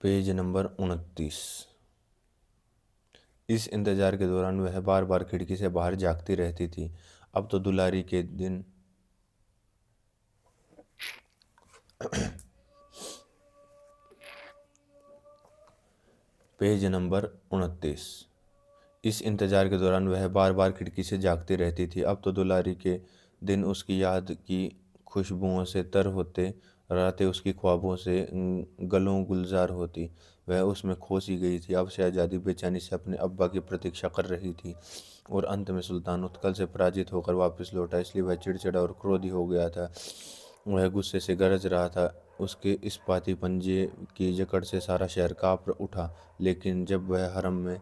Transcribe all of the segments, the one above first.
Page number 29। इस इंतजार के दौरान वह बार बार खिड़की से बाहर झांकती रहती थी। अब तो दुलारी के दिन पेज नंबर 29। इस इंतजार के दौरान वह बार बार खिड़की से झांकती रहती थी। अब तो दुलारी के दिन उसकी याद की खुशबुओं से तर होते, रातें उसकी ख्वाबों से गलों गुलजार होती। वह उसमें खो सी गई थी। अब शहजादी बेचैनी से अपने अब्बा की प्रतीक्षा कर रही थी और अंत में सुल्तान उत्कल से पराजित होकर वापस लौटा, इसलिए वह चिड़चिड़ा और क्रोधी हो गया था। वह गुस्से से गरज रहा था। उसके इस्पाती पंजे की जकड़ से सारा शहर कांप उठा। लेकिन जब वह हरम में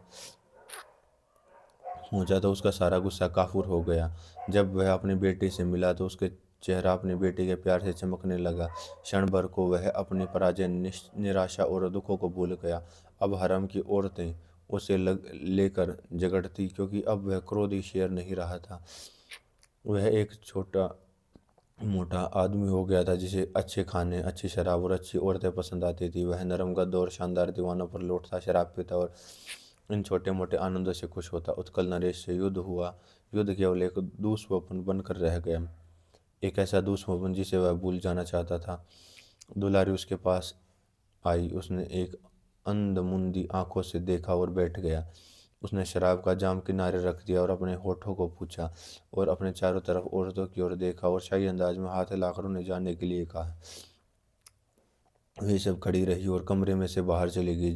पहुंचा तो उसका सारा गुस्सा काफूर हो गया। जब वह अपनी बेटी से मिला तो उसके चेहरा अपनी बेटी के प्यार से चमकने लगा। क्षण भर को वह अपनी पराजय, निराशा और दुखों को भूल गया। अब हरम की औरतें उसे लेकर झगड़ती, क्योंकि अब वह क्रोधी शेर नहीं रहा था। वह एक छोटा मोटा आदमी हो गया था जिसे अच्छे खाने, अच्छी शराब और अच्छी औरतें पसंद आती थी। वह नरम गद्द और शानदार दीवानों पर लौटता, शराब पीता और इन छोटे मोटे आनंदों से खुश होता। उत्कल नरेश से युद्ध हुआ। युद्ध केवल एक दुस्वप्न बनकर रह गया, एक ऐसा दुस्वप्न जिसे वह भूल जाना चाहता था। दुलारी उसके पास आई। उसने एक अंधमुंदी आंखों से देखा और बैठ गया। उसने शराब का जाम किनारे रख दिया और अपने होठों को पूछा और अपने चारों तरफ औरतों की ओर देखा और शाही अंदाज में हाथ हिलाकर उन्हें जाने के लिए कहा। वे सब खड़ी रही और कमरे में से बाहर चली गई।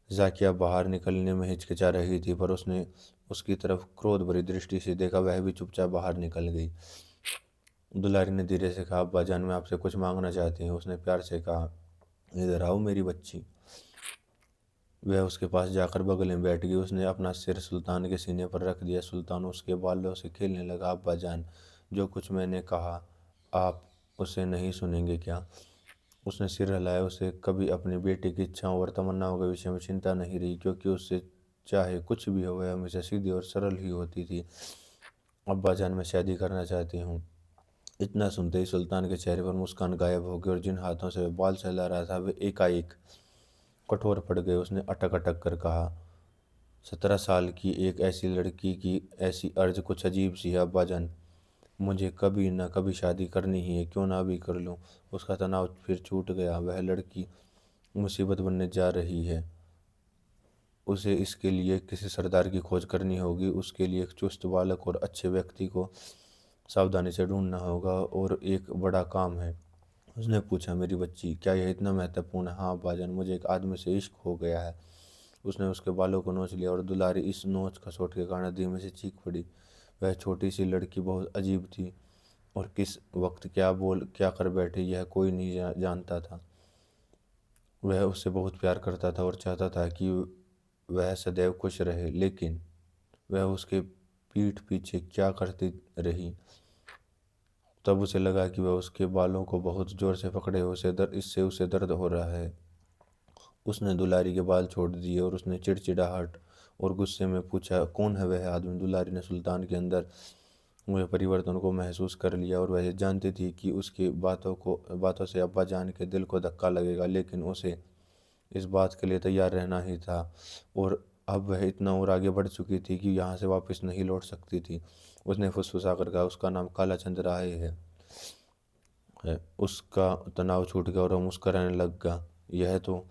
जाकिया बाहर निकलने में हिचकिचा रही थी, पर उसने उसकी तरफ क्रोध भरी दृष्टि से देखा। वह भी चुपचाप बाहर निकल गई। दुलारी ने धीरे से कहा, अब्बा जान, मैं आपसे कुछ मांगना चाहती हूँ। उसने प्यार से कहा, इधर आओ मेरी बच्ची। वह उसके पास जाकर बगल में बैठ गई। उसने अपना सिर सुल्तान के सीने पर रख दिया। सुल्तान उसके बालों से खेलने लगा। अब्बा जान, जो कुछ मैंने कहा आप उसे नहीं सुनेंगे क्या? उसने सिर हिलाया। उसे कभी अपनी बेटी की इच्छाओं और तमन्नाओं के विषय में चिंता नहीं रही, क्योंकि उससे चाहे कुछ भी हो वह हमेशा सीधी और सरल ही होती थी। अब्बा जान, मैं शादी करना चाहती हूँ। इतना सुनते ही सुल्तान के चेहरे पर मुस्कान गायब हो गई और जिन हाथों से वह बाल सहला रहा था वे एकाएक कठोर पड़ गए। उसने अटक अटक कर कहा, 17 साल की एक ऐसी लड़की की ऐसी अर्ज कुछ अजीब सी है अब्बा जान। मुझे कभी न कभी शादी करनी ही है, क्यों ना अभी कर लूं। उसका तनाव फिर छूट गया। वह लड़की मुसीबत बनने जा रही है। उसे इसके लिए किसी सरदार की खोज करनी होगी। उसके लिए एक चुस्त बालक और अच्छे व्यक्ति को सावधानी से ढूंढना होगा और एक बड़ा काम है। उसने पूछा, मेरी बच्ची, क्या यह इतना महत्वपूर्ण है? हाँ अब्बाजान, मुझे एक आदमी से इश्क हो गया है। उसने उसके बालों को नोच लिया और दुलारी इस नोच खसोट के कारण धीमे से चीख पड़ी। वह छोटी सी लड़की बहुत अजीब थी और किस वक्त क्या बोल क्या कर बैठे यह कोई नहीं जानता था। वह उससे बहुत प्यार करता था और चाहता था कि वह सदैव खुश रहे, लेकिन वह उसके पीठ पीछे क्या करती रही। तब उसे लगा कि वह उसके बालों को बहुत जोर से पकड़े, इससे उसे दर्द हो रहा है। उसने दुलारी के बाल छोड़ दिए और उसने चिड़चिड़ाहट और गुस्से में पूछा, कौन है वह आदमी? दुलारी ने सुल्तान के अंदर हुए परिवर्तन को महसूस कर लिया और वह जानती थी कि उसकी बातों से अब्बा जान के दिल को धक्का लगेगा, लेकिन उसे इस बात के लिए तैयार रहना ही था। और अब वह इतना और आगे बढ़ चुकी थी कि यहाँ से वापस नहीं लौट सकती थी। उसने फुसफुसाकर कहा, उसका नाम काला चंद राय है। उसका तनाव छूट गया और वह मुस्कुराने लग गया। यह तो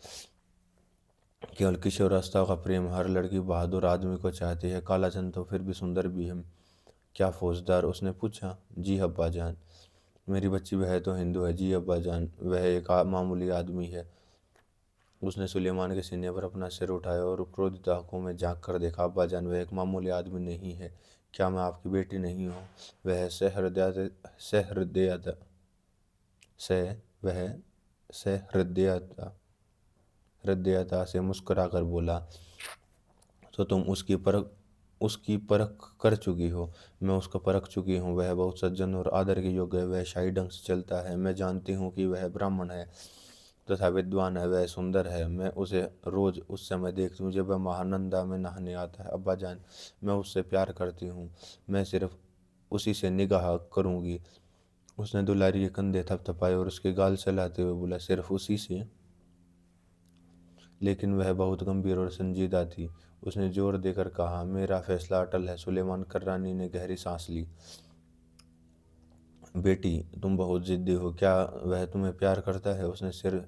केवल किशोरावस्था का प्रेम, हर लड़की बहादुर आदमी को चाहती है। काला चंद तो फिर भी सुंदर भी है। क्या फौजदार? उसने पूछा। जी अब्बा जान। मेरी बच्ची, वह तो हिंदू है। जी अब्बा जान, वह एक मामूली आदमी है। उसने सुलेमान के सीने पर अपना सिर उठाया और क्रोधित आंखों में झांक कर देखा। अब्बा जान, वह एक मामूली आदमी नहीं है। क्या मैं आपकी बेटी नहीं हूँ? वह सहृदयता से वह सहृदयता हृदयता से मुस्कुराकर बोला, तो तुम उसकी परख कर चुकी हो? मैं उसको परख चुकी हूँ। वह बहुत सज्जन और आदर के योग्य है। वह शाही ढंग से चलता है। मैं जानती हूँ कि वह ब्राह्मण है तथा विद्वान है। वह सुंदर है। मैं उसे रोज उस समय देखती हूँ जब वह महानंदा में नहाने आता है। अब्बा जान, मैं उससे प्यार करती हूँ। मैं सिर्फ उसी से निगाह करूँगी। उसने दुलारी के कंधे थपथपाए और उसके गाल सहलाते हुए बोला, सिर्फ उसी से? लेकिन वह बहुत गंभीर और संजीदा थी। उसने जोर देकर कहा, मेरा फैसला अटल है। सुलेमान कर्रानी ने गहरी सांस ली। बेटी, तुम बहुत जिद्दी हो। क्या वह तुम्हें प्यार करता है? उसने सिर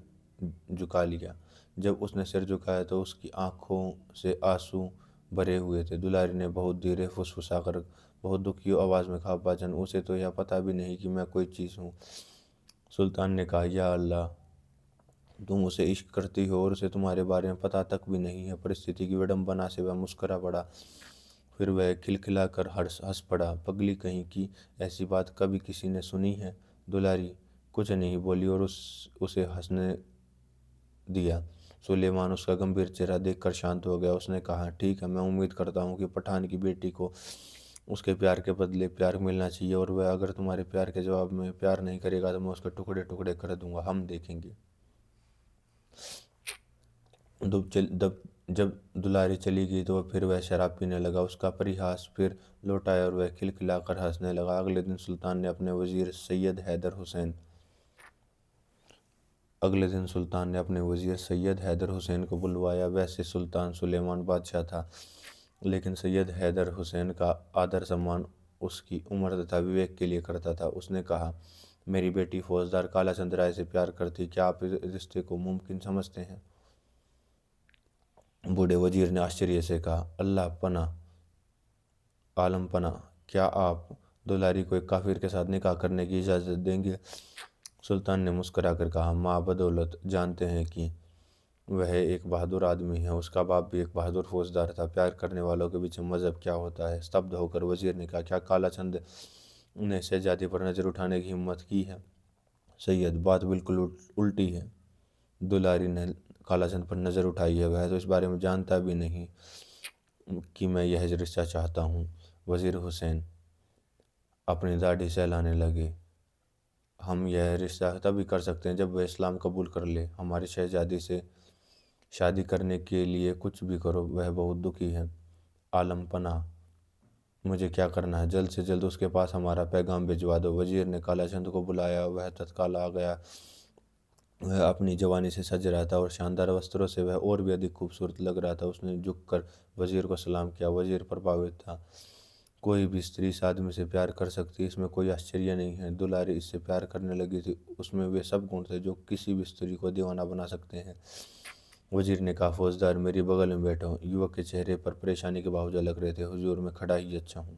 झुका लिया। जब उसने सिर झुकाया तो उसकी आंखों से आंसू भरे हुए थे। दुलारी ने बहुत धीरे फुसफुसाकर बहुत दुखी आवाज में कहा, अब्बाजान, उसे तो यह पता भी नहीं कि मैं कोई चीज हूँ। सुल्तान ने कहा, या अल्लाह, तुम उसे इश्क करती हो और उसे तुम्हारे बारे में पता तक भी नहीं है। परिस्थिति की विडंबना से वह मुस्कुरा पड़ा। फिर वह खिलखिलाकर हंस हंस पड़ा। पगली कहीं की, ऐसी बात कभी किसी ने सुनी है? दुलारी कुछ नहीं बोली और उसे हंसने दिया। सुलेमान उसका गंभीर चेहरा देखकर शांत हो गया। उसने कहा, ठीक है, मैं उम्मीद करता हूँ कि पठान की बेटी को उसके प्यार के बदले प्यार मिलना चाहिए, और वह अगर तुम्हारे प्यार के जवाब में प्यार नहीं करेगा तो मैं उसके टुकड़े टुकड़े कर दूंगा। हम देखेंगे। जब दुलारी चली गई तो फिर वह शराब पीने लगा। उसका परिहास फिर लौट आया और वह खिलखिलाकर हंसने लगा। अगले दिन सुल्तान ने अपने वजीर सैयद हैदर हुसैन को बुलवाया। वैसे सुल्तान सुलेमान बादशाह था, लेकिन सैयद हैदर हुसैन का आदर सम्मान उसकी उम्र तथा विवेक के लिए करता था। उसने कहा, मेरी बेटी फौजदार कालाचंद राय से प्यार करती, क्या आप इस रिश्ते को मुमकिन समझते हैं? बूढ़े वजीर ने आश्चर्य से कहा, अल्लाह पना, आलम पना, क्या आप दुलारी को एक काफिर के साथ निकाह करने की इजाज़त देंगे? सुल्तान ने मुस्कुराकर कहा, माँ बदौलत जानते हैं कि वह एक बहादुर आदमी है। उसका बाप भी एक बहादुर फौजदार था। प्यार करने वालों के पीछे मजहब क्या होता है? स्तब्ध होकर वजीर ने कहा, क्या कालाचंद ने शहजादी पर नजर उठाने की हिम्मत की है? सैयद, बात बिल्कुल उल्टी है। दुलारी ने कालाचंद पर नजर उठाई है। वह तो इस बारे में जानता भी नहीं कि मैं यह रिश्ता चाहता हूँ। वजीर हुसैन अपनी दाढ़ी सहलाने लगे। हम यह रिश्ता तभी कर सकते हैं जब वह इस्लाम कबूल कर ले। हमारी शहजादी से शादी करने के लिए कुछ भी करो, वह बहुत दुखी है। आलम पनाह, मुझे क्या करना है? जल्द से जल्द उसके पास हमारा पैगाम भिजवा दो। वजीर ने कालाचंद को बुलाया। वह तत्काल आ गया। वह अपनी जवानी से सज रहा था और शानदार वस्त्रों से वह और भी अधिक खूबसूरत लग रहा था। उसने झुककर वजीर को सलाम किया। वजीर प्रभावित था। कोई भी स्त्री इस आदमी से प्यार कर सकती है, इसमें कोई आश्चर्य नहीं है। दुलारी इससे प्यार करने लगी थी। उसमें वे सब गुण थे जो किसी भी स्त्री को दीवाना बना सकते हैं। वजीर ने कहा, फौजदार, मेरी बगल में बैठो। युवक के चेहरे पर परेशानी के भाव झलक रहे थे। हुजूर, मैं खड़ा ही अच्छा हूँ।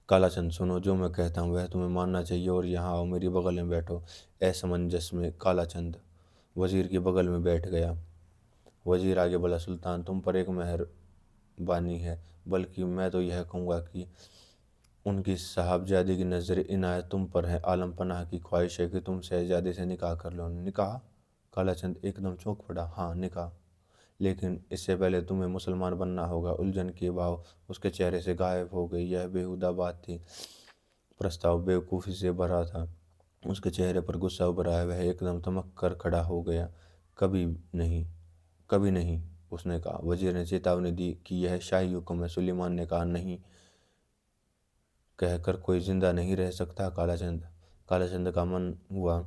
कालाचंद, सुनो, जो मैं कहता हूँ वह तुम्हें मानना चाहिए, और यहाँ आओ, मेरी बगल में बैठो। असमंजस में कालाचंद वजीर की बगल में बैठ गया। वजीर आगे बोला, सुल्तान, तुम पर एक मेहरबानी है, बल्कि मैं तो यह कहूँगा कि उनकी साहबजादी की नज़र इनायत तुम पर है। आलम पनाह की ख्वाहिश है कि तुम शहजादे से निकाह कर लो। निकाह? कालाचंद एकदम चौंक पड़ा। हाँ, निकाह, लेकिन इससे पहले तुम्हें मुसलमान बनना होगा। उलझन के भाव उसके चेहरे से गायब हो गई। यह बेहुदा बात थी। प्रस्ताव बेवकूफ़ी से भरा था। उसके चेहरे पर गुस्सा उभर आया। वह एकदम तमक कर खड़ा हो गया। कभी नहीं, कभी नहीं, उसने कहा। वजीर ने चेतावनी दी कि यह शाही हुक्म है। सुलेमान ने कहा, नहीं कहकर कोई जिंदा नहीं रह सकता। कालाचंद का मन हुआ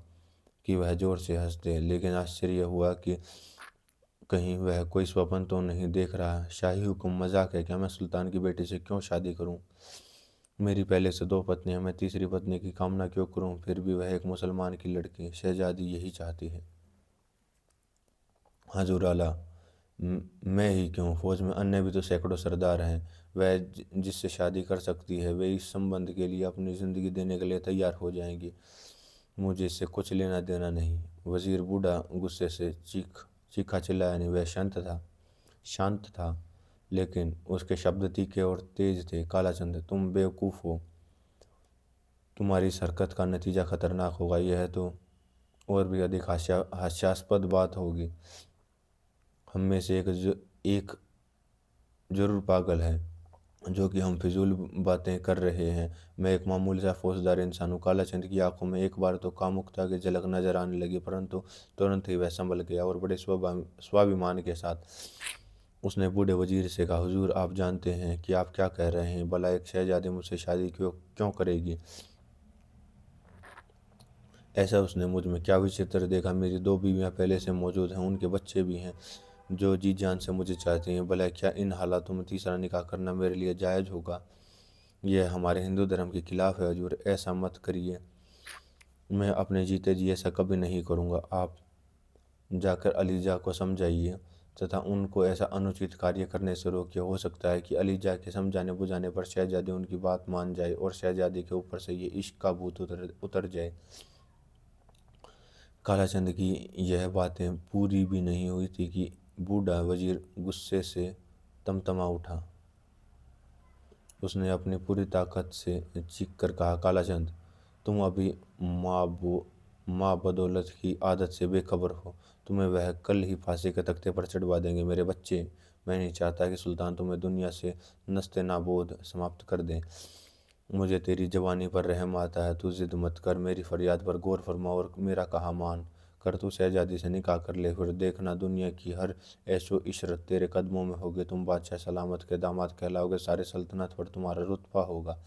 कि वह जोर से हंस दे, लेकिन आश्चर्य हुआ कि कहीं वह कोई स्वप्न तो नहीं देख रहा। शाही हुक्म मजाक है क्या? मैं सुल्तान की बेटी से क्यों शादी करूं? मेरी पहले से दो पत्नियां, मैं तीसरी पत्नी की कामना क्यों करूं? फिर भी वह एक मुसलमान की लड़की, शहजादी यही चाहती है। हजूर आला, मैं ही क्यों, फौज में अन्य भी तो सैकड़ों सरदार हैं। वह जिससे शादी कर सकती है, वे इस संबंध के लिए अपनी ज़िंदगी देने के लिए तैयार हो जाएंगी। मुझे इससे कुछ लेना देना नहीं। वजीर बूढ़ा गुस्से से चीखा चिल्लाया नहीं। वह शांत था, लेकिन उसके शब्द तीखे और तेज थे। कालाचंद, तुम बेवकूफ़ हो। तुम्हारी इस हरकत का नतीजा खतरनाक होगा। यह तो और भी अधिक हास्यास्पद बात होगी। हम में से एक जरूर पागल है, जो कि हम फिजूल बातें कर रहे हैं। मैं एक मामूली सा फौजदार इंसान हूँ। कालाचंद की आंखों में एक बार तो कामुकता की झलक नजर आने लगी, परंतु तुरंत ही वह संभल गया और बड़े स्वाभिमान के साथ उसने बूढ़े वजीर से कहा, हुजूर, आप जानते हैं कि आप क्या कह रहे हैं? भला एक शहजादी मुझसे शादी क्यों क्यों करेगी? ऐसा उसने मुझ में क्या विचित्र देखा। मेरी 2 बीवियां पहले से मौजूद हैं, उनके बच्चे भी हैं जो जी जान से मुझे चाहते हैं। भला क्या इन हालातों में तीसरा निकाह करना मेरे लिए जायज़ होगा? यह हमारे हिंदू धर्म के खिलाफ है हजूर, ऐसा मत करिए। मैं अपने जीते जी ऐसा कभी नहीं करूँगा। आप जाकर अलीजा को समझाइए तथा उनको ऐसा अनुचित कार्य करने से रोकिए। हो सकता है कि अलीजा के समझाने बुझाने पर शहजादी उनकी बात मान जाए और शहजादी के ऊपर से ये इश्क का भूत उतर जाए। कालाचंद की यह बातें पूरी भी नहीं हुई थी कि बूढ़ा वजीर गुस्से से तमतमा उठा। उसने अपनी पूरी ताकत से चीख कर कहा, कालाचंद, तुम अभी माँ बदौलत की आदत से बेखबर हो। तुम्हें वह कल ही फांसी के तख्ते पर चढ़वा देंगे। मेरे बच्चे, मैं नहीं चाहता कि सुल्तान तुम्हें दुनिया से नस्ते नाबूद समाप्त कर दें। मुझे तेरी जवानी पर रहम आता है। तू जिद मत कर, मेरी फरियाद पर गौर फरमा और मेरा कहा मान कर तू शहजादी से निकाह कर ले। फिर देखना दुनिया की हर ऐशो इशरत तेरे कदमों में होगी। तुम बादशाह सलामत के दामाद कहलाओगे। सारे सल्तनत पर तुम्हारा रुतबा होगा।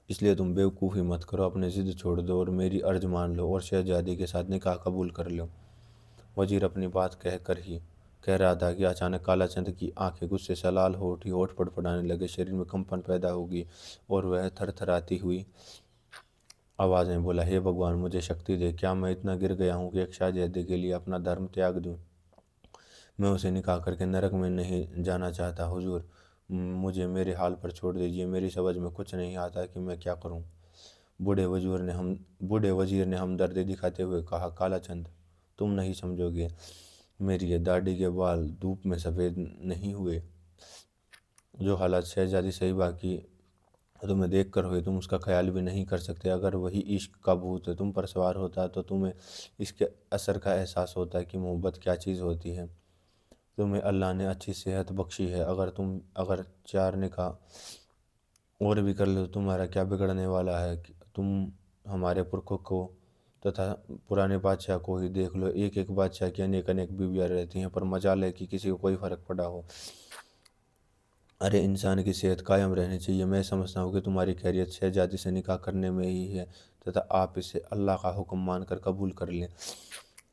इसलिए तुम बेवकूफ़ी मत करो, अपने जिद छोड़ दो और मेरी अर्ज मान लो और शहजादी के साथ निकाह कबूल कर लो। वजीर अपनी बात कह रहा था कि अचानक कालाचंद की आंखें गुस्से से लाल हो उठी, होठ फड़फड़ाने लगे, शरीर में कंपन पैदा होगी और वह थरथराती हुई आवाज़ में बोला, हे भगवान, मुझे शक्ति दे। क्या मैं इतना गिर गया हूँ कि एक शहजादे के लिए अपना धर्म त्याग दूँ? मैं उसे निकाह करके नरक में नहीं जाना चाहता हुजूर। मुझे मेरे हाल पर छोड़ दीजिए। मेरी समझ में कुछ नहीं आता कि मैं क्या करूं। बूढ़े वजीर ने हमदर्दी दिखाते हुए कहा, कालाचंद, तुम नहीं समझोगे। मेरी ये दाढ़ी के बाल धूप में सफ़ेद नहीं हुए। जो हालात शहजादी सहीबा की तुम्हें देख कर हुए, तुम उसका ख्याल भी नहीं कर सकते। अगर वही इश्क का भूत तुम पर सवार होता तो तुम्हें इसके असर का एहसास होता कि मोहब्बत क्या चीज़ होती है। तुम्हें अल्लाह ने अच्छी सेहत बख्शी है। अगर 4 निकाह और भी कर लो तो तुम्हारा क्या बिगड़ने वाला है? तुम हमारे पुरखों को तथा पुराने बादशाह को ही देख लो। एक एक बादशाह की अनेक अनेक बीवियाँ रहती हैं, पर मजाल है कि किसी को कोई फर्क पड़ा हो। अरे, इंसान की सेहत कायम रहनी चाहिए। मैं समझता हूँ कि तुम्हारी खैरियत शहजादी से निकाह करने में ही है तथा आप इसे अल्लाह का हुक्म मानकर कबूल कर लें।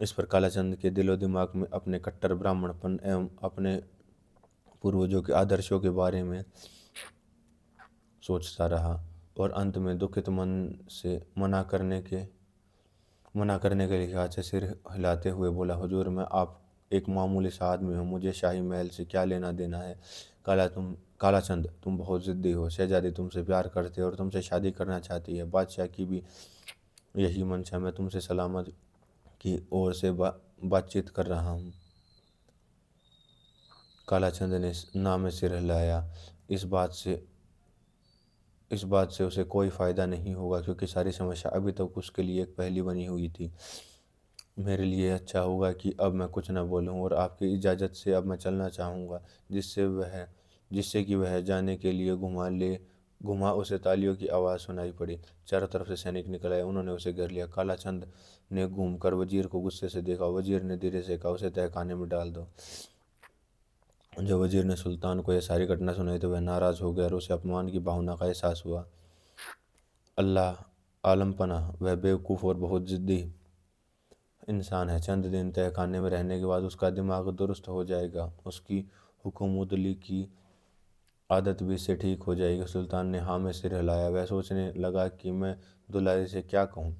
इस पर कालाचंद के दिलो दिमाग में अपने कट्टर ब्राह्मणपन एवं अपने पूर्वजों के आदर्शों के बारे में सोचता रहा और अंत में दुखित मन से मना करने के लिए हाथ से सिर हिलाते हुए बोला, हुजूर, मैं आप एक मामूली सा आदमी हूँ, मुझे शाही महल से क्या लेना देना है। कालाचंद, तुम बहुत ज़िद्दी हो। शहजादी तुमसे प्यार करती है और तुमसे शादी करना चाहती है। बादशाह की भी यही मंशा। मैं तुमसे सलामत की ओर से बातचीत कर रहा हूँ। कालाचंद ने ना में सिर हिलाया। इस बात से उसे कोई फ़ायदा नहीं होगा, क्योंकि सारी समस्या अभी तक उसके लिए एक पहेली बनी हुई थी। मेरे लिए अच्छा होगा कि अब मैं कुछ न बोलूं और आपकी इजाज़त से अब मैं चलना चाहूँगा। जिससे कि वह जाने के लिए घुमा उसे तालियों की आवाज़ सुनाई पड़ी। चारों तरफ से सैनिक निकल आए, उन्होंने उसे घेर लिया। कालाचंद ने घूमकर वजीर को गुस्से से देखा। वजीर ने धीरे से कहा, उसे तहखाने में डाल दो। जब वजीर ने सुल्तान को यह सारी घटना सुनाई तो वह नाराज़ हो गया और उसे अपमान की भावना का एहसास हुआ। अल्लाह आलम पनाह, वह बेवकूफ़ और बहुत ज़िद्दी इंसान है। चंद दिन तहखाने में रहने के बाद उसका दिमाग दुरुस्त हो जाएगा, उसकी हुकूमतली की आदत भी इससे ठीक हो जाएगी। सुल्तान ने हाँ में सिर हिलाया। वह सोचने लगा कि मैं दुलारी से क्या कहूँ।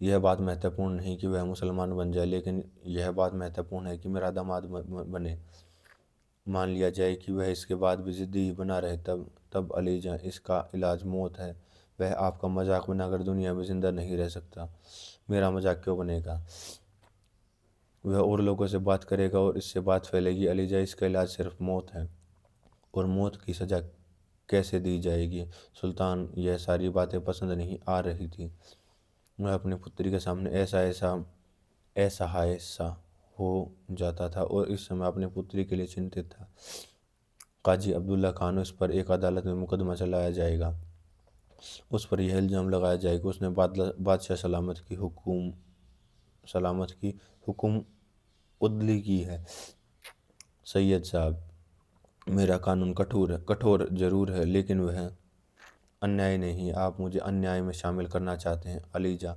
यह बात महत्वपूर्ण नहीं कि वह मुसलमान बन जाए, लेकिन यह बात महत्वपूर्ण है कि मेरा दामाद बने। मान लिया जाए कि वह इसके बाद भी ज़िद्दी ही बना रहे, तब अलीजा, इसका इलाज मौत है। वह आपका मजाक बनाकर दुनिया में ज़िंदा नहीं रह सकता। मेरा मजाक क्यों बनेगा? वह और लोगों से बात करेगा और इससे बात फैलेगी। अलीजा, इसका इलाज सिर्फ मौत है और मौत की सज़ा कैसे दी जाएगी? सुल्तान यह सारी बातें पसंद नहीं आ रही थी। वह अपनी पुत्री के सामने असहाय सा हो जाता था और इस समय अपनी पुत्री के लिए चिंतित था। काजी अब्दुल्ला खान, उस पर एक अदालत में मुकदमा चलाया जाएगा। उस पर यह इल्ज़ाम लगाया जाएगा उसने बादशाह सलामत की हुक्म उदली की है। सैयद साहब, मेरा कानून कठोर जरूर है, लेकिन वह अन्याय नहीं, आप मुझे अन्याय में शामिल करना चाहते हैं। अलीजा,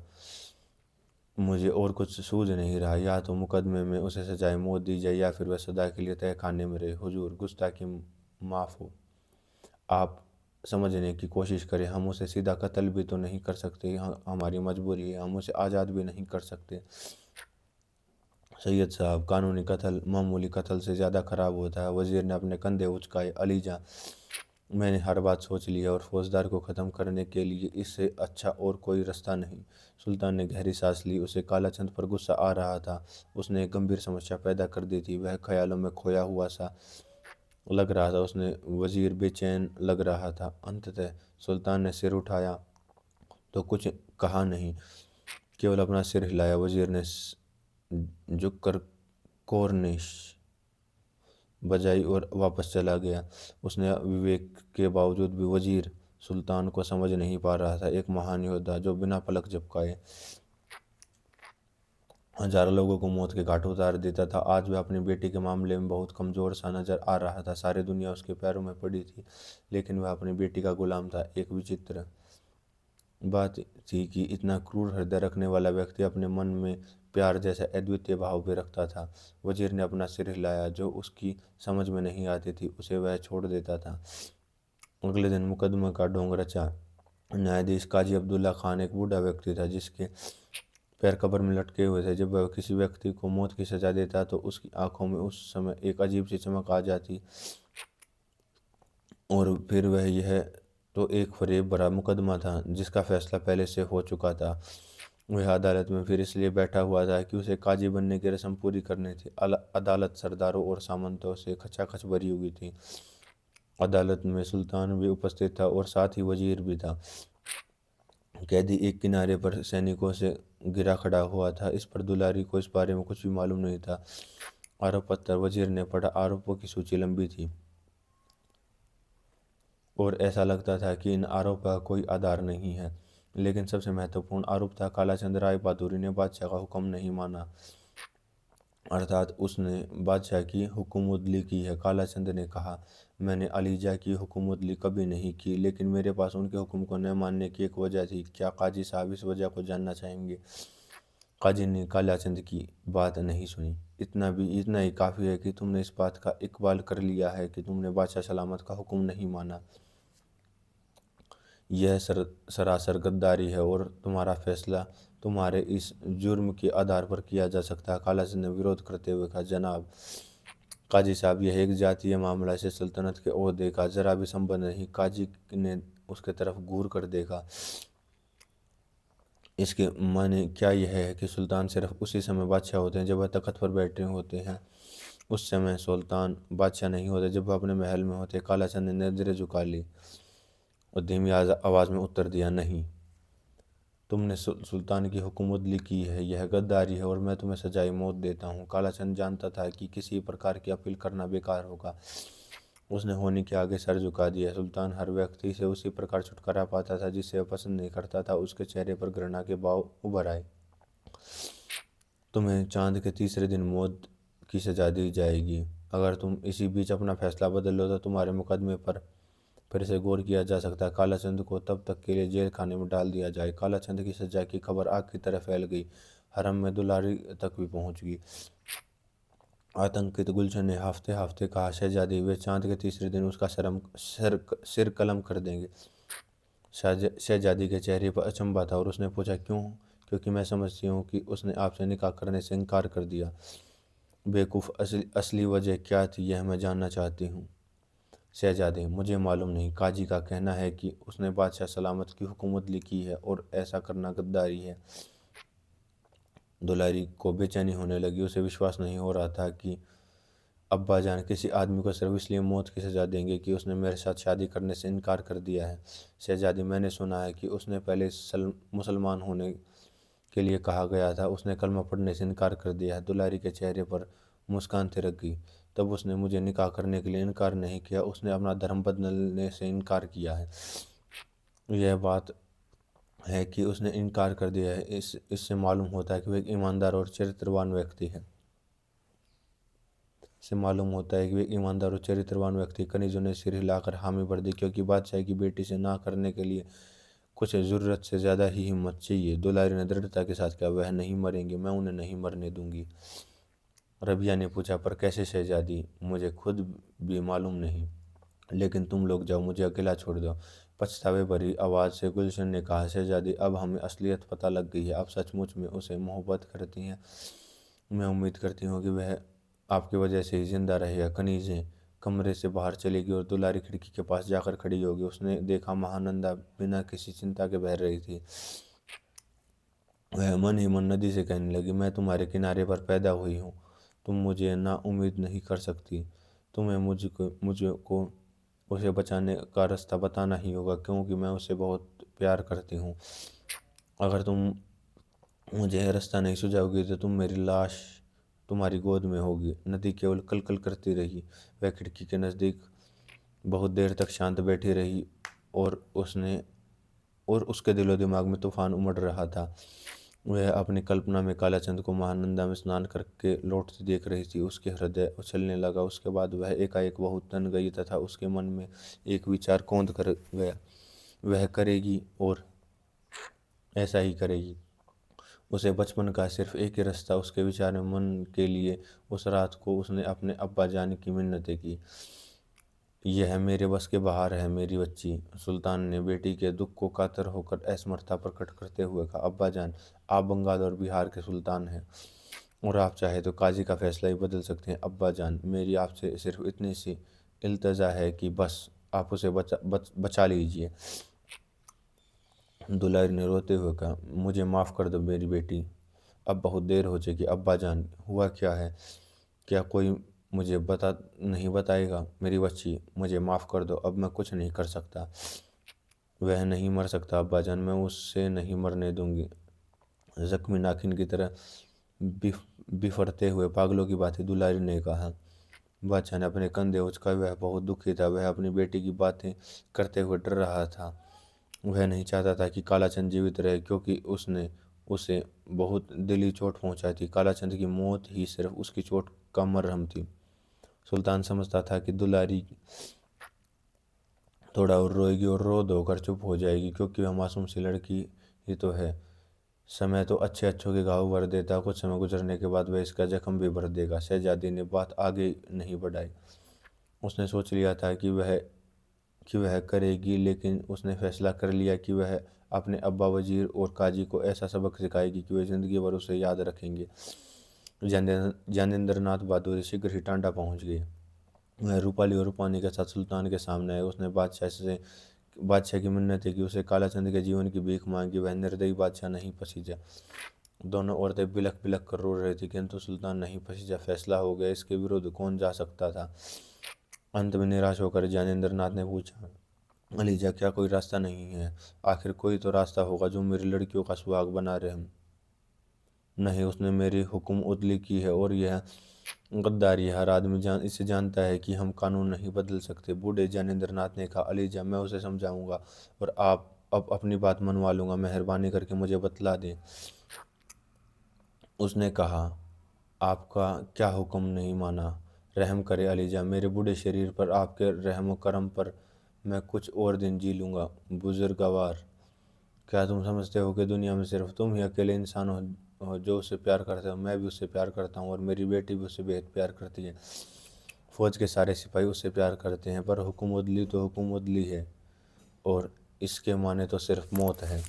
मुझे और कुछ सूझ नहीं रहा, या तो मुकदमे में उसे सजाए मौत दी जाए या फिर वह सदा के लिए तय खाने में रहे। हुजूर, गुस्ताखी माफ़ हो, आप समझने की कोशिश करें, हम उसे सीधा कत्ल भी तो नहीं कर सकते, हमारी मजबूरी है, हम उसे आज़ाद भी नहीं कर सकते। सैयद साहब, कानूनी कत्ल मामूली कत्ल से ज़्यादा ख़राब होता है। वज़ीर ने अपने कंधे उचकाए। अलीजा, मैंने हर बात सोच ली है और फौजदार को ख़त्म करने के लिए इससे अच्छा और कोई रास्ता नहीं। सुल्तान ने गहरी सांस ली। उसे कालाचंद पर गुस्सा आ रहा था। उसने एक गंभीर समस्या पैदा कर दी थी। वह ख्यालों में खोया हुआ सा लग रहा था। उसने वज़ीर बेचैन लग रहा था। अंततः सुल्तान ने सिर उठाया तो कुछ कहा नहीं, केवल अपना सिर हिलाया। वज़ीर ने झुककर कॉर्निश बजाई और वापस चला गया। उसने विवेक के बावजूद भी वज़ीर सुल्तान को समझ नहीं पा रहा था। एक महान योद्धा जो बिना पलक झपकाए हजारों लोगों को मौत के घाट उतार देता था, आज वह अपनी बेटी के मामले में बहुत कमज़ोर सा नजर आ रहा था। सारी दुनिया उसके पैरों में पड़ी थी, लेकिन वह अपनी बेटी का गुलाम था। एक विचित्र बात थी कि इतना क्रूर हृदय रखने वाला व्यक्ति अपने मन में प्यार जैसा अद्वितीय भाव भी रखता था। वजीर ने अपना सिर हिलाया। जो उसकी समझ में नहीं आती थी उसे वह छोड़ देता था। अगले दिन मुकदमे का ढोंग रचा। न्यायाधीश काजी अब्दुल्ला खान एक बूढ़ा व्यक्ति था जिसके पैर कब्र में लटके हुए थे। जब वह किसी व्यक्ति को मौत की सजा देता तो उसकी आंखों में उस समय एक अजीब सी चमक आ जाती, और फिर वह यह तो एक फरेब भरा मुकदमा था जिसका फैसला पहले से हो चुका था। वह अदालत में फिर इसलिए बैठा हुआ था कि उसे काजी बनने की रस्म पूरी करनी थी। अदालत सरदारों और सामंतों से खचाखच भरी हुई थी। अदालत में सुल्तान भी उपस्थित था और साथ ही वजीर भी था। कैदी एक किनारे पर सैनिकों से गिरा खड़ा हुआ था। इस पर दुलारी को इस बारे में कुछ भी मालूम नहीं था। आरोप पत्र वजीर ने पढ़ा। आरोपों की सूची लंबी थी और ऐसा लगता था कि इन आरोपों का कोई आधार नहीं है। लेकिन सबसे महत्वपूर्ण आरोप था कालाचंद राय बहादुरी ने बादशाह का हुक्म नहीं माना, अर्थात उसने बादशाह की हुकूमतली की है। कालाचंद ने कहा, मैंने अलीजा की हुकूमतली कभी नहीं की, लेकिन मेरे पास उनके हुक्म को न मानने की एक वजह थी। क्या काजी साहब इस वजह को जानना चाहेंगे? काजी ने कालाचंद की बात नहीं सुनी। इतना ही काफ़ी है कि तुमने इस बात का इकबाल कर लिया है कि तुमने बादशाह सलामत का हुक्म नहीं माना। यह सरासर गद्दारी है और तुम्हारा फैसला तुम्हारे इस जुर्म के आधार पर किया जा सकता है। कालाचंद ने विरोध करते हुए कहा, जनाब काजी साहब, यह एक जातीय मामला से सल्तनत के ओहदे का जरा भी संबंध नहीं। काजी ने उसके तरफ घूर कर देखा। इसके माने क्या यह है कि सुल्तान सिर्फ उसी समय बादशाह होते हैं जब वह तख्त पर बैठे होते हैं? उस समय सुल्तान बादशाह नहीं होते जब वह अपने महल में होते। कालाचंद ने नजरें झुका ली और धीमी आवाज़ में उत्तर दिया, नहीं, तुमने सुल्तान की हुकूमतली की है, यह गद्दारी है और मैं तुम्हें सजाए मौत देता हूँ। कालाचंद जानता था कि किसी प्रकार की अपील करना बेकार होगा। उसने होनी के आगे सर झुका दिया। सुल्तान हर व्यक्ति से उसी प्रकार छुटकारा पाता था जिसे वह पसंद नहीं करता था। उसके चेहरे पर घृणा के भाव उभर आए। तुम्हें चांद के तीसरे दिन मौत की सजा दी जाएगी। अगर तुम इसी बीच अपना फैसला बदल लो तो तुम्हारे मुकदमे पर फिर से गौर किया जा सकता है। कालाचंद को तब तक के लिए जेल खाने में डाल दिया जाए। कालाचंद की सजा की खबर आग की तरह फैल गई। हरम में दुलारी तक भी पहुंच गई। आतंकित गुलशन ने हाफते हाफते कहा, शहजादी, वे चांद के तीसरे दिन उसका सिर कलम कर देंगे। शहजादी के चेहरे पर अचंभा था और उसने पूछा, क्यों? क्योंकि मैं समझती हूँ कि उसने आपसे निकाह करने से इनकार कर दिया। बेवकूफ़, असली वजह क्या थी यह मैं जानना चाहती हूँ। शहजादे, मुझे मालूम नहीं। काजी का कहना है कि उसने बादशाह सलामत की हुकूमतली की है और ऐसा करना गद्दारी है। दुलारी को बेचैनी होने लगी। उसे विश्वास नहीं हो रहा था कि अब्बा जान किसी आदमी को सिर्फ इसलिए मौत की सज़ा देंगे कि उसने मेरे साथ शादी करने से इनकार कर दिया है। शहजादी, मैंने सुना है कि उसने पहले मुसलमान होने के लिए कहा गया था, उसने कलमा पढ़ने से इनकार कर दिया है। दुलारी के चेहरे पर मुस्कान थिरक गई। तब उसने मुझे निकाह करने के लिए इनकार नहीं किया, उसने अपना धर्म बदलने से इनकार किया है। यह बात है कि उसने इनकार कर दिया है, इससे मालूम होता है कि वह एक ईमानदार और चरित्रवान व्यक्ति है। से मालूम होता है कि वे ईमानदार और चरित्रवान व्यक्ति। कनीजों ने सिर हिलाकर हामी भर दी, क्योंकि बादशाह की बेटी से ना करने के लिए कुछ जरूरत से ज्यादा ही हिम्मत चाहिए। दुलारी ने दृढ़ता के साथ कहा, वह नहीं मरेंगे, मैं उन्हें नहीं मरने दूंगी। रबिया ने पूछा, पर कैसे शहजादी? मुझे खुद भी मालूम नहीं, लेकिन तुम लोग जाओ, मुझे अकेला छोड़ दो। पछतावे भरी आवाज से गुलशन ने कहा, शहजादी अब हमें असलियत पता लग गई है, आप सचमुच में उसे मोहब्बत करती हैं। मैं उम्मीद करती हूँ कि वह आपकी वजह से ही जिंदा रहेगा। कनीज़ें कमरे से बाहर चली गई और दुलारी खिड़की के पास जाकर खड़ी हो गई। उसने देखा महानंदा बिना किसी चिंता के बह रही थी। वह मन ही मन नदी से कहने लगी, मैं तुम्हारे किनारे पर पैदा हुई हूँ, तुम मुझे ना उम्मीद नहीं कर सकती। तुम्हें मुझको उसे बचाने का रास्ता बताना ही होगा, क्योंकि मैं उसे बहुत प्यार करती हूँ। अगर तुम मुझे रास्ता नहीं सुझाओगी तो मेरी लाश तुम्हारी गोद में होगी। नदी केवल कल कल करती रही। वह खिड़की के नज़दीक बहुत देर तक शांत बैठी रही और उसके दिलो दिमाग में तूफान उमड़ रहा था। वह अपनी कल्पना में कालाचंद को महानंदा में स्नान करके लौटती देख रही थी। उसके हृदय उछलने लगा। उसके बाद वह एकाएक बहुत तन गई तथा उसके मन में एक विचार कौंध कर गया, वह करेगी और ऐसा ही करेगी। उसे बचपन का सिर्फ एक ही रास्ता उसके विचार में मन के लिए। उस रात को उसने अपने अब्बा जान की मिन्नतें की। यह मेरे बस के बाहर है मेरी बच्ची, सुल्तान ने बेटी के दुख को कातर होकर असमर्थता प्रकट करते हुए कहा। अब्बा जान, आप बंगाल और बिहार के सुल्तान हैं और आप चाहे तो काजी का फैसला ही बदल सकते हैं। अब्बा जान, मेरी आपसे सिर्फ इतनी सी इल्तजा है कि बस आप उसे बचा लीजिए। दुलारी ने रोते हुए कहा, मुझे माफ़ कर दो मेरी बेटी, अब बहुत देर हो चुकी। अब्बा जान, हुआ क्या है? क्या कोई मुझे नहीं बताएगा? मेरी बच्ची, मुझे माफ़ कर दो, अब मैं कुछ नहीं कर सकता। वह नहीं मर सकता अब्बा जान, मैं उसे नहीं मरने दूंगी। जख्मी नाखिन की तरह बिफरते हुए पागलों की बातें दुलारी ने कहा। बादशाह ने अपने कंधे उचकाए। वह बहुत दुखी था। वह अपनी बेटी की बातें करते हुए डर रहा था। वह नहीं चाहता था कि कालाचंद जीवित रहे, क्योंकि उसने उसे बहुत दिली चोट पहुंचाई थी। कालाचंद की मौत ही सिर्फ उसकी चोट का मरहम थी। सुल्तान समझता था कि दुलारी थोड़ा और रोएगी और रो धोकर चुप हो जाएगी, क्योंकि वह मासूम सी लड़की ही तो है। समय तो अच्छे अच्छों के घाव भर देता, कुछ समय गुजरने के बाद वह इसका जख्म भी भर देगा। शहजादी ने बात आगे नहीं बढ़ाई। उसने सोच लिया था कि वह करेगी, लेकिन उसने फैसला कर लिया कि वह अपने अब्बा वजीर और काजी को ऐसा सबक सिखाएगी कि वे जिंदगी भर उसे याद रखेंगे। ज्ञानेंद्र नाथ बहादुर शीघ्र ही टांडा पहुंच गए। वह रूपाली और रूपानी के साथ सुल्तान के सामने आए। उसने बादशाह की मिन्नतें की, उसे कालाचंद के जीवन की भीख मांगी। वह निर्दयी बादशाह नहीं पसीजा। दोनों औरतें बिलख बिलख कर रो रही थी, किंतु सुल्तान नहीं पसीजा। फैसला हो गया, इसके विरुद्ध कौन जा सकता था। अंत में निराश होकर ज्ञानेंद्र नाथ ने पूछा, अलीजा, क्या कोई रास्ता नहीं है? आखिर कोई तो रास्ता होगा जो मेरी लड़कियों का सुहाग बना रहे। नहीं, उसने मेरी हुक्म उतली की है और यह गद्दारी है। हर आदमी इसे जानता है कि हम कानून नहीं बदल सकते। बूढ़े ज्ञानेंद्र नाथ ने कहा, अलीजा, मैं उसे समझाऊंगा और आप अब अपनी बात मनवा लूंगा। मेहरबानी करके मुझे बतला दें। उसने कहा, आपका क्या हुक्म नहीं माना? रहम करे अलीजा, मेरे बूढ़े शरीर पर आपके रहम करम पर मैं कुछ और दिन जी लूँगा। बुजुर्गवार, क्या तुम समझते हो कि दुनिया में सिर्फ तुम ही अकेले इंसान हो जो उससे प्यार करते हो? मैं भी उससे प्यार करता हूँ और मेरी बेटी भी उससे बेहद प्यार करती है। फौज के सारे सिपाही उससे प्यार करते हैं, पर हुक्म उदली तो हुक्म उदली है और इसके माने तो सिर्फ मौत है।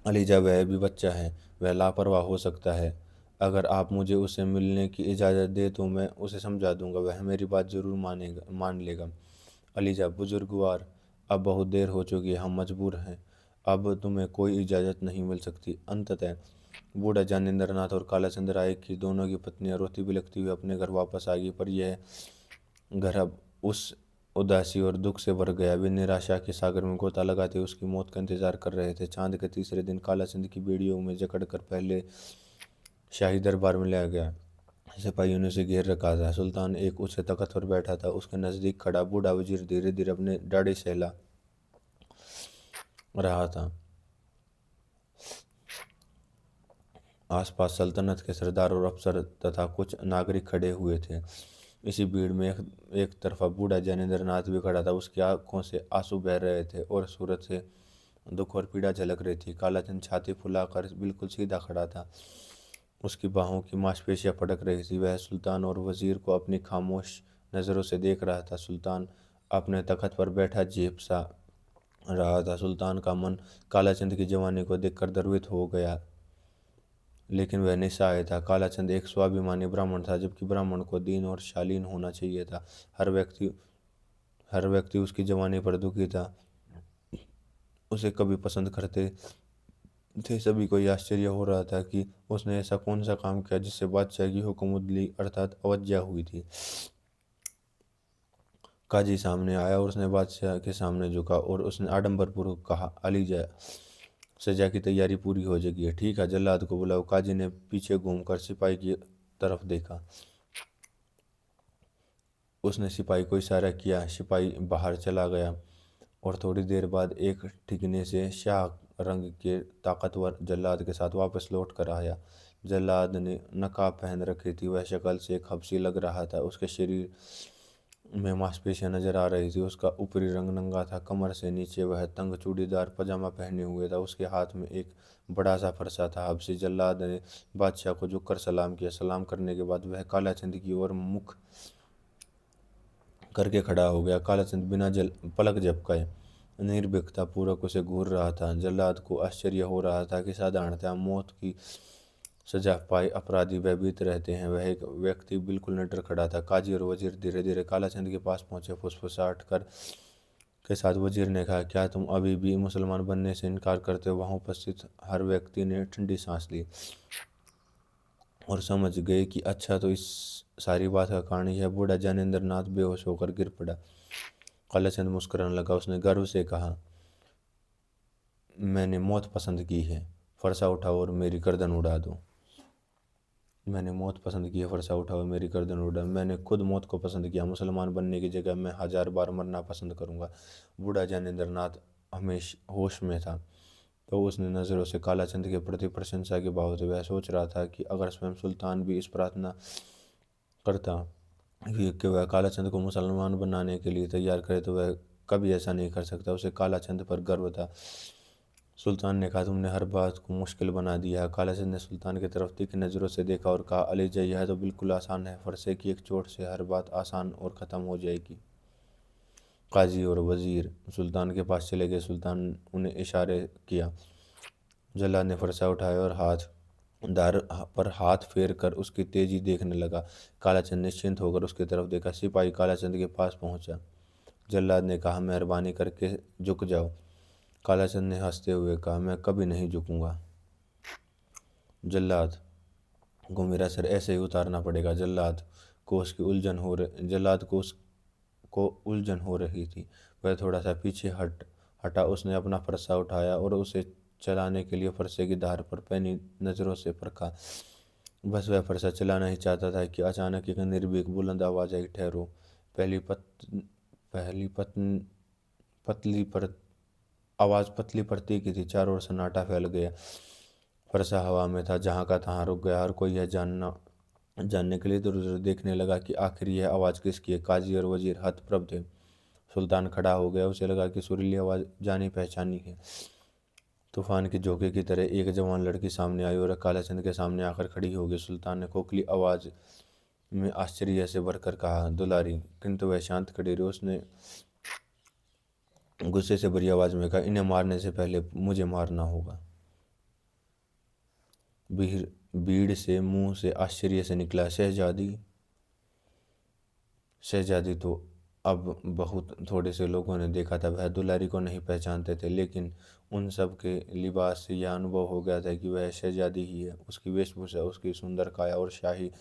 अलीजा, वह भी बच्चा है, वह लापरवाह हो सकता है। अगर आप मुझे उसे मिलने की इजाज़त दे तो मैं उसे समझा दूंगा, वह मेरी बात जरूर मान लेगा। अलीजा, बुजुर्गवार, अब बहुत देर हो चुकी है, हम मजबूर हैं, अब तुम्हें कोई इजाज़त नहीं मिल सकती। अंततः बूढ़ा ज्ञानेंद्र नाथ और कालाचंद राय की दोनों की पत्नियां रोती बिलखती हुई अपने घर वापस आ गई, पर यह घर अब उस उदासी और दुख से भर गया। वे निराशा के सागर में गोता लगाते उसकी मौत का इंतजार कर रहे थे। चांद के तीसरे दिन कालाचंद की बेड़ियों में जकड़कर पहले शाही दरबार में लाया गया। सिपाहियों ने उसे घेर रखा था। सुल्तान एक ऊंचे तख्त पर बैठा था। उसके नजदीक खड़ा बूढ़ा वजीर धीरे धीरे अपने दाढ़ी सहला रहा था। आसपास सल्तनत के सरदार और अफसर तथा कुछ नागरिक खड़े हुए थे। इसी भीड़ में एक तरफा बूढ़ा जैनेन्द्र नाथ भी खड़ा था। उसकी आंखों से आंसू बह रहे थे और सूरत से दुख और पीड़ा झलक रही थी। कालाचंद छाती फुलाकर बिल्कुल सीधा खड़ा था। उसकी बाहों की मांसपेशियां फड़क रही थी। वह सुल्तान और वजीर को अपनी खामोश नजरों से देख रहा था। सुल्तान अपने तख्त पर बैठा जेब सा रहा था। सुल्तान का मन कालाचंद की जवानी को देखकर द्रवित हो गया, लेकिन वह निस्सहाय था। कालाचंद एक स्वाभिमानी ब्राह्मण था, जबकि ब्राह्मण को दीन और शालीन होना चाहिए था। हर व्यक्ति उसकी जवानी पर दुखी था, उसे कभी पसंद करते थे। सभी को यह आश्चर्य हो रहा था कि उसने ऐसा कौन सा काम किया जिससे बादशाह की हुकूमत अर्थात अवज्ञा हुई थी। काजी सामने आया और उसने बादशाह के सामने झुका और उसने आडंबरपूर्वक कहा, अली जा, सजा की तैयारी पूरी हो चुकी है। ठीक है, जल्लाद को बुलाओ। काजी ने पीछे घूमकर सिपाही की तरफ देखा। उसने सिपाही को इशारा किया। सिपाही बाहर चला गया और थोड़ी देर बाद एक ठिकने से शाह रंग के ताकतवर जल्लाद के साथ वापस लौट कर आया। जल्लाद ने नकाब पहन रखी थी। वह शक्ल से एक हबशी लग रहा था। उसके शरीर में मांसपेशियां नजर आ रही थी। उसका ऊपरी रंग नंगा था। कमर से नीचे वह तंग चूड़ीदार पजामा पहने हुए था। उसके हाथ में एक बड़ा सा फरसा था। हबशी जल्लाद ने बादशाह को झुककर सलाम किया। सलाम करने के बाद वह कालाचंद की ओर मुख करके खड़ा हो गया। कालाचंद बिना पलक झपकाए निर्भीकता पूर्वक उसे घूर रहा था। जल्लाद को आश्चर्य हो रहा था कि साधारणतः मौत की सजा पाए अपराधी भयभीत रहते हैं, वह एक व्यक्ति बिल्कुल निडर खड़ा था। काजी और वजीर धीरे धीरे कालाचंद के पास पहुंचे। फुसफुसाहट कर के साथ वजीर ने कहा, क्या तुम अभी भी मुसलमान बनने से इनकार करते हो? वहां उपस्थित हर व्यक्ति ने ठंडी सांस ली और समझ गए कि अच्छा, तो इस सारी बात का कारण यह बूढ़ा ज्ञानेंद्र नाथ बेहोश होकर गिर पड़ा। कालाचंद मुस्कुराने लगा। उसने गर्व से कहा, मैंने मौत पसंद की है, फरसा उठाओ और मेरी गर्दन उड़ा दो। मैंने मौत पसंद की है, फरसा उठाओ मेरी गर्दन उड़ा। मैंने खुद मौत को पसंद किया। मुसलमान बनने की जगह मैं 1000 बार मरना पसंद करूंगा। बूढ़ा ज्ञानेंद्र नाथ हमेशा होश में था, तो उसने नज़रों से कालाचंद के प्रति प्रशंसा के भाव थे। वह सोच रहा था कि अगर स्वयं सुल्तान भी इस प्रार्थना करता कि वह कालाचंद को मुसलमान बनाने के लिए तैयार करे, तो वह कभी ऐसा नहीं कर सकता। उसे कालाचंद पर गर्व था। सुल्तान ने कहा, तुमने हर बात को मुश्किल बना दिया है। कालाचंद ने सुल्तान की तरफ तीखी नज़रों से देखा और कहा, अली जय, यह तो बिल्कुल आसान है। फरसे की एक चोट से हर बात आसान और ख़त्म हो जाएगी। काजी और वजीर सुल्तान के पास चले गए। सुल्तान उन्हें इशारे किया। जल्लाद ने फरसा उठाया और दार पर हाथ फेर कर उसकी तेजी देखने लगा। कालाचंद निश्चिंत होकर उसकी तरफ देखा। सिपाही कालाचंद के पास पहुंचा। जल्लाद ने कहा, मेहरबानी करके झुक जाओ। कालाचंद ने हंसते हुए कहा, मैं कभी नहीं झुकूंगा। जल्लाद को मेरा सर ऐसे ही उतारना पड़ेगा। जल्लाद को उसको उलझन हो रही थी। वह थोड़ा सा पीछे हटा। उसने अपना फरसा उठाया और उसे चलाने के लिए फरसे की धार पर पैनी नजरों से परखा। बस वह फरसा चलाना ही चाहता था कि अचानक एक निर्भीक बुलंद आवाज आई, ठहरो। पहली पत पहली पत पतली पर आवाज पतली पर तीखी थी। चारों ओर सन्नाटा फैल गया। फरसा हवा में था, जहां का तहां रुक गया। हर कोई यह जानने के लिए इधर उधर देखने लगा कि आखिर यह आवाज किसकी है। काजी और वजीर हतप्रभ थे। सुल्तान खड़ा हो गया। उसे लगा कि सुरीली आवाज जानी पहचानी है। तूफान की झोंके की तरह एक जवान लड़की सामने आई और कालाचंद के सामने आकर खड़ी हो गई। सुल्तान ने खोखली आवाज में आश्चर्य से भरकर कहा, दुलारी। किंतु वह शांत खड़ी रही। उसने गुस्से से भरी आवाज में कहा, इन्हें मारने से पहले मुझे मारना होगा। भीड़ से मुंह से आश्चर्य से निकला, शहजादी। शहजादी तो अब बहुत थोड़े से लोगों ने देखा था। वह दुलारी को नहीं पहचानते थे, लेकिन उन सब के लिबास से यह अनुभव हो गया था कि वह शहजादी ही है। उसकी वेशभूषा, उसकी सुंदर काया और शाही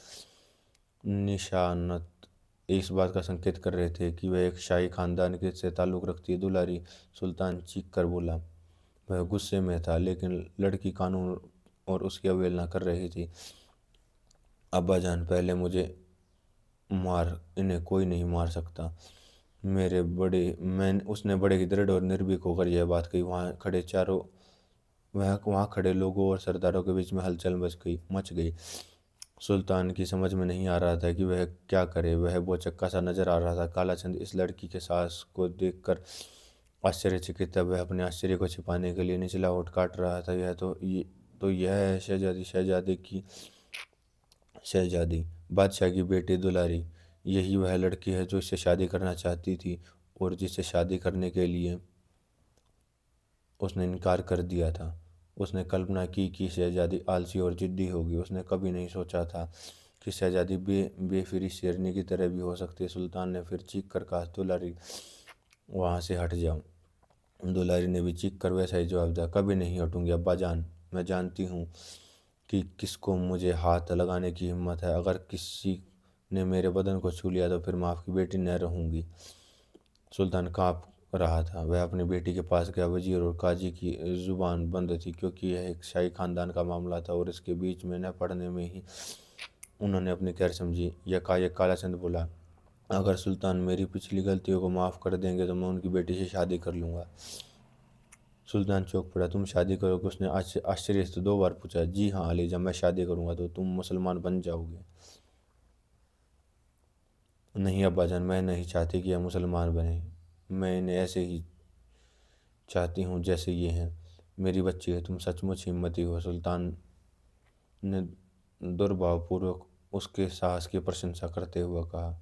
निशानत इस बात का संकेत कर रहे थे कि वह एक शाही खानदान के से ताल्लुक़ रखती है। दुलारी, सुल्तान चीख कर बोला। वह गुस्से में था, लेकिन लड़की कानून और उसकी अवहेलना कर रही थी। अब्बाजान, पहले मुझे मार, इन्हें कोई नहीं मार सकता। उसने बड़े ही दृढ़ और निर्भीक होकर यह बात कही। वहां खड़े चारों वहाँ खड़े लोगों और सरदारों के बीच में हलचल मच गई। सुल्तान की समझ में नहीं आ रहा था कि वह क्या करे। वह बोचक्का सा नजर आ रहा था। कालाचंद इस लड़की के साहस को देखकर आश्चर्यचकित था। वह अपने आश्चर्य को छिपाने के लिए निचला होठ काट रहा था। यह है शहजादी, शहजादी, बादशाह की बेटी दुलारी। यही वह लड़की है जो इससे शादी करना चाहती थी और जिससे शादी करने के लिए उसने इनकार कर दिया था। उसने कल्पना की कि शहजादी आलसी और जिद्दी होगी। उसने कभी नहीं सोचा था कि शहजादी बेफिरी शेरनी की तरह भी हो सकती है। सुल्तान ने फिर चीख कर कहा, दुलारी, वहां से हट जाओ। दुलारी ने भी चीख कर वैसा ही जवाब दिया, कभी नहीं हटूंगी अब्बा जान। मैं जानती हूँ कि किसको मुझे हाथ लगाने की हिम्मत है। अगर किसी ने मेरे बदन को छू लिया तो फिर मैं आपकी बेटी न रहूंगी। सुल्तान कांप रहा था। वह अपनी बेटी के पास गया। वजीर और काजी की जुबान बंद थी, क्योंकि यह एक शाही खानदान का मामला था और इसके बीच में न पड़ने में ही उन्होंने अपनी खैर समझी। यह कालाचंद बोला, अगर सुल्तान मेरी पिछली गलतियों को माफ़ कर देंगे तो मैं उनकी बेटी से शादी कर लूँगा। सुल्तान चौंक पड़ा। तुम शादी करोगे? उसने आश्चर्य से 2 बार पूछा। जी हाँ अली, जब मैं शादी करूँगा तो तुम मुसलमान बन जाओगे। नहीं अब्बाजान, मैं नहीं चाहती कि यह मुसलमान बने। मैं इन्हें ऐसे ही चाहती हूँ जैसे ये हैं। मेरी बच्ची है। तुम सचमुच हिम्मती हो। सुल्तान ने दुर्भावपूर्वक उसके साहस की प्रशंसा करते हुए कहा,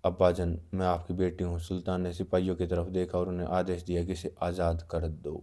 अब्बाजान, मैं आपकी बेटी हूँ। सुल्तान ने सिपाहियों की तरफ देखा और उन्हें आदेश दिया कि इसे आज़ाद कर दो।